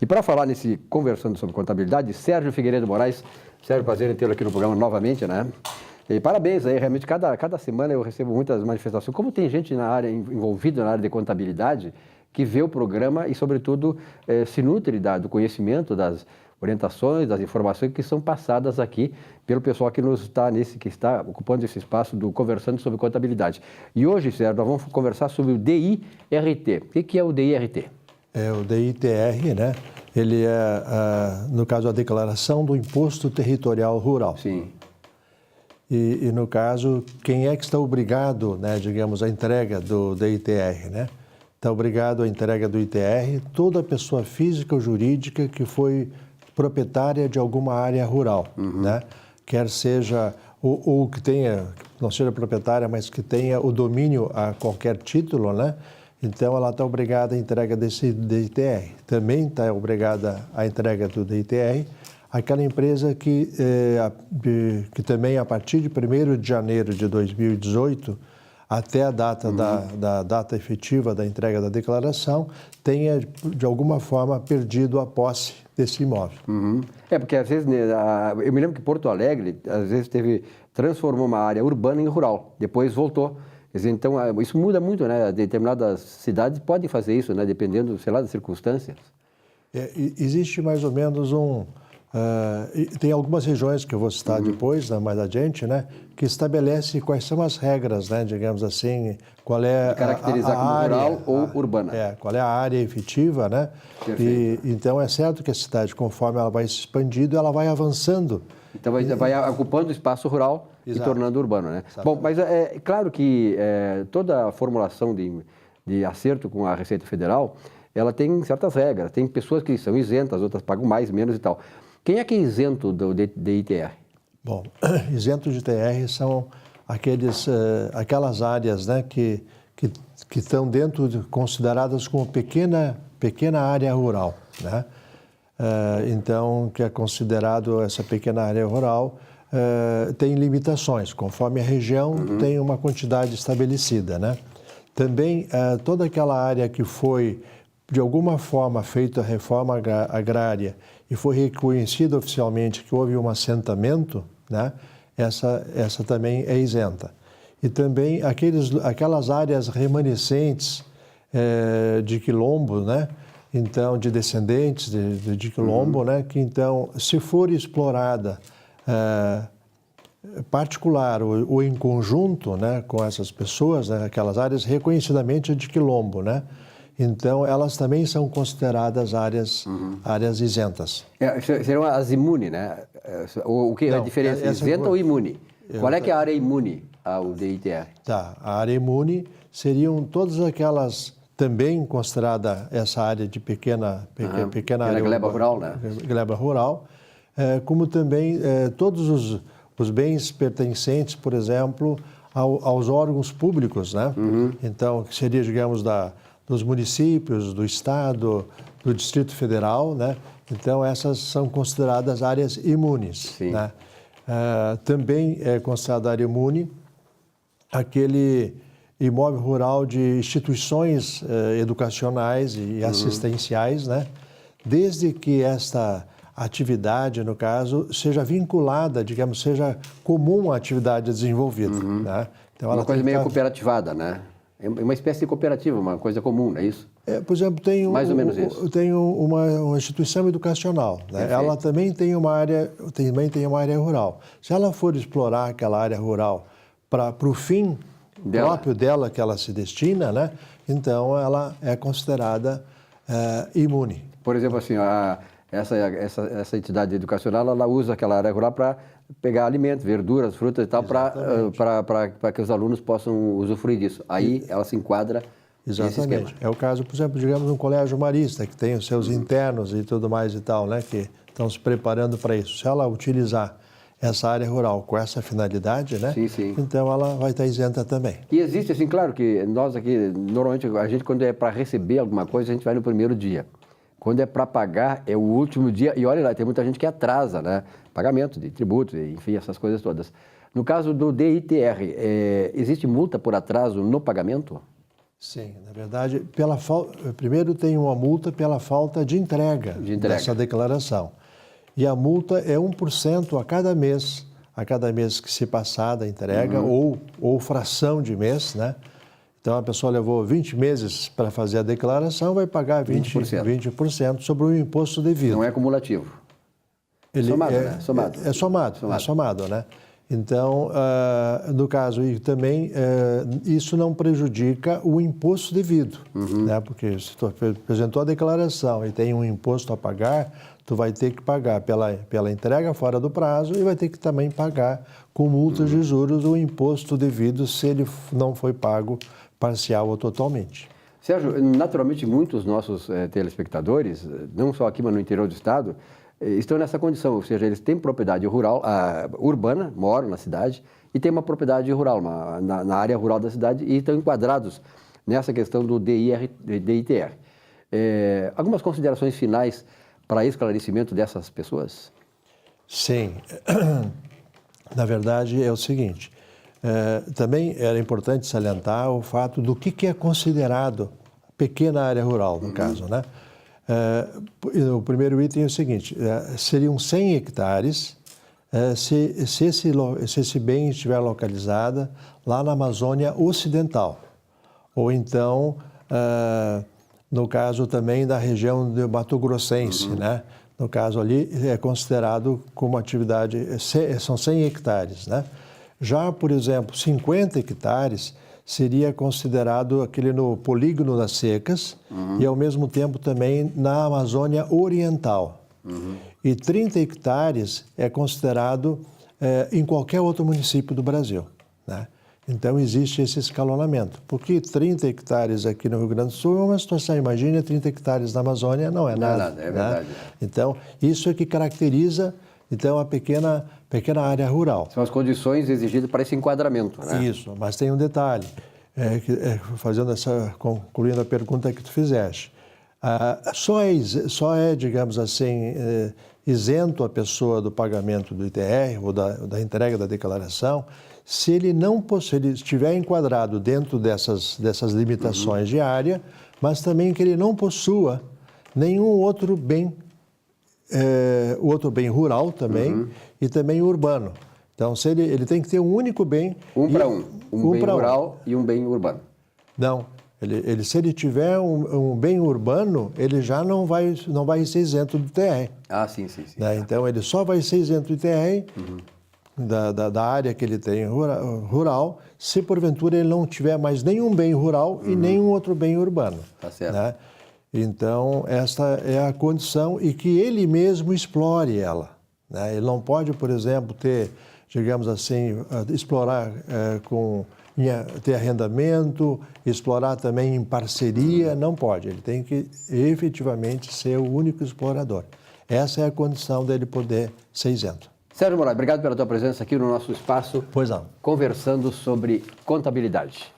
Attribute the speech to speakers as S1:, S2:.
S1: para falar nesse Conversando sobre Contabilidade, Sérgio Figueiredo Moraes. Sérgio, prazer em tê-lo aqui no programa novamente, né? E parabéns aí, realmente, cada semana eu recebo muitas manifestações. Como tem gente na área, envolvida na área de contabilidade, que vê o programa e, sobretudo, se nutre do conhecimento, das orientações, das informações que são passadas aqui pelo pessoal que que está ocupando esse espaço do Conversando sobre Contabilidade. E hoje, Sérgio, nós vamos conversar sobre o DIRT. O que é o DIRT?
S2: O DITR, né? Ele é, no caso, a Declaração do Imposto Territorial Rural.
S1: Sim.
S2: E no caso, quem é que está obrigado, né, digamos, à entrega do DITR, né? Está obrigado à entrega do ITR toda pessoa física ou jurídica que foi proprietária de alguma área rural, né? Quer seja, ou que tenha, não seja proprietária, mas que tenha o domínio a qualquer título, né? Então, ela está obrigada à entrega desse DITR. Também está obrigada à entrega do DITR aquela empresa que também, a partir de 1º de janeiro de 2018, até a data da data efetiva da entrega da declaração, tenha, de alguma forma, perdido a posse desse imóvel.
S1: Porque às vezes, eu me lembro que Porto Alegre, às vezes transformou uma área urbana em rural, depois voltou. Quer dizer, então, isso muda muito, né? Determinadas cidades podem fazer isso, né? Dependendo, sei lá, das circunstâncias.
S2: Existe mais ou menos tem algumas regiões que eu vou citar depois, né, mais adiante, né, que estabelece quais são as regras, né, digamos assim, qual é
S1: caracterizar como
S2: área,
S1: rural ou urbana.
S2: Qual é a área efetiva, né?
S1: Perfeito.
S2: E então é certo que a cidade, conforme ela vai se expandindo, ela vai avançando.
S1: Então vai ocupando o espaço rural. Exato. E tornando urbano, né? Exatamente. Bom, mas é claro que toda a formulação de acerto com a Receita Federal, ela tem certas regras. Tem pessoas que são isentas, outras pagam mais, menos e tal. Quem é que é isento do DITR?
S2: Bom, isentos de ITR são aquelas áreas, né, que estão consideradas como pequena área rural, né? Então, que é considerado essa pequena área rural, tem limitações, conforme a região tem uma quantidade estabelecida, né? Também toda aquela área que foi, de alguma forma, feita a reforma agrária e foi reconhecido oficialmente que houve um assentamento, né? Essa também é isenta. E também aquelas áreas remanescentes de quilombo, né? Então, de descendentes de quilombo, né? Que então, se for explorada particular ou em conjunto, né, com essas pessoas, né, aquelas áreas reconhecidamente de quilombo, né? Então, elas também são consideradas áreas isentas.
S1: Seriam as imune, né? O que é a diferença? Isenta ou imune? Qual é que é a área imune ao DITR?
S2: Tá, a área imune seriam todas aquelas, também considerada essa área de pequena área...
S1: gleba rural, né?
S2: Gleba rural, como também todos os bens pertencentes, por exemplo, aos órgãos públicos, né? Então, que seria, digamos, dos municípios, do Estado, do Distrito Federal, né? Então, essas são consideradas áreas imunes. Sim. Né? Também é considerada área imune aquele imóvel rural de instituições educacionais e assistenciais, né? Desde que esta atividade, no caso, seja vinculada, digamos, seja comum à atividade desenvolvida. Né?
S1: Então, uma coisa meio cooperativada, né? É uma espécie de cooperativa, uma coisa comum, não é isso?
S2: Por exemplo,
S1: mais ou menos isso.
S2: Tem uma instituição educacional, né? Ela também tem uma área rural. Se ela for explorar aquela área rural para o fim próprio dela que ela se destina, né? Então ela é considerada imune.
S1: Por exemplo, assim, essa entidade educacional, ela usa aquela área rural para pegar alimentos, verduras, frutas e tal, para que os alunos possam usufruir disso. Aí ela se enquadra nesse esquema.
S2: É o caso, por exemplo, digamos, um colégio marista, que tem os seus internos e tudo mais e tal, né, que estão se preparando para isso. Se ela utilizar essa área rural com essa finalidade, né, então ela vai estar isenta também.
S1: E existe, assim, claro que nós aqui, normalmente, a gente, quando é para receber alguma coisa, a gente vai no primeiro dia. Quando é para pagar, é o último dia. E olha lá, tem muita gente que atrasa, né? Pagamento de tributos, enfim, essas coisas todas. No caso do DITR, existe multa por atraso no pagamento?
S2: Sim, na verdade, primeiro tem uma multa pela falta de entrega dessa declaração. E a multa é 1% a cada mês que se passar da entrega, ou fração de mês, né? Então, a pessoa levou 20 meses para fazer a declaração, vai pagar 20% sobre o imposto devido.
S1: Não é cumulativo. Somado, né?
S2: Somado, né? Então, no caso, e também isso não prejudica o imposto devido, né? Porque se tu apresentou a declaração e tem um imposto a pagar, tu vai ter que pagar pela entrega fora do prazo e vai ter que também pagar com multas de juros o imposto devido se ele não foi pago parcial ou totalmente.
S1: Sérgio, naturalmente muitos nossos telespectadores, não só aqui, mas no interior do estado, estão nessa condição, ou seja, eles têm propriedade rural, urbana, moram na cidade, e têm uma propriedade rural, na área rural da cidade, e estão enquadrados nessa questão do DITR. Algumas considerações finais para esclarecimento dessas pessoas?
S2: Sim. Na verdade, é o seguinte, também era importante salientar o fato do que é considerado pequena área rural, no caso, né? O primeiro item é o seguinte, seriam 100 hectares se esse bem estiver localizado lá na Amazônia Ocidental, ou então, no caso também da região do Mato Grossense, né? No caso ali é considerado como atividade, são 100 hectares, né? Já, por exemplo, 50 hectares seria considerado aquele no polígono das secas e, ao mesmo tempo, também na Amazônia Oriental. E 30 hectares é considerado em qualquer outro município do Brasil, né? Então, existe esse escalonamento. Porque 30 hectares aqui no Rio Grande do Sul é uma situação, imagina, 30 hectares na Amazônia não é nada.
S1: É verdade.
S2: Né? Então, isso é que caracteriza a pequena área rural.
S1: São as condições exigidas para esse enquadramento, né?
S2: Isso, mas tem um detalhe, concluindo a pergunta que tu fizeste. Só é, digamos assim, isento a pessoa do pagamento do ITR ou da entrega da declaração se ele estiver enquadrado dentro dessas limitações de área, mas também que ele não possua nenhum outro bem rural também e também urbano. Então, se ele tem que ter um único bem...
S1: Um bem rural e um bem urbano.
S2: Não. Se ele tiver um bem urbano, ele já não vai ser isento do ITR.
S1: Sim.
S2: Né? Então, ele só vai ser isento do ITR da área que ele tem rural, se porventura ele não tiver mais nenhum bem rural e nenhum outro bem urbano.
S1: Tá certo.
S2: Né? Então, esta é a condição e que ele mesmo explore ela. Né? Ele não pode, por exemplo, digamos assim, explorar ter arrendamento, explorar também em parceria, não pode. Ele tem que efetivamente ser o único explorador. Essa é a condição dele poder ser isento.
S1: Sérgio Moraes, obrigado pela tua presença aqui no nosso espaço.
S2: Pois não.
S1: Conversando sobre contabilidade.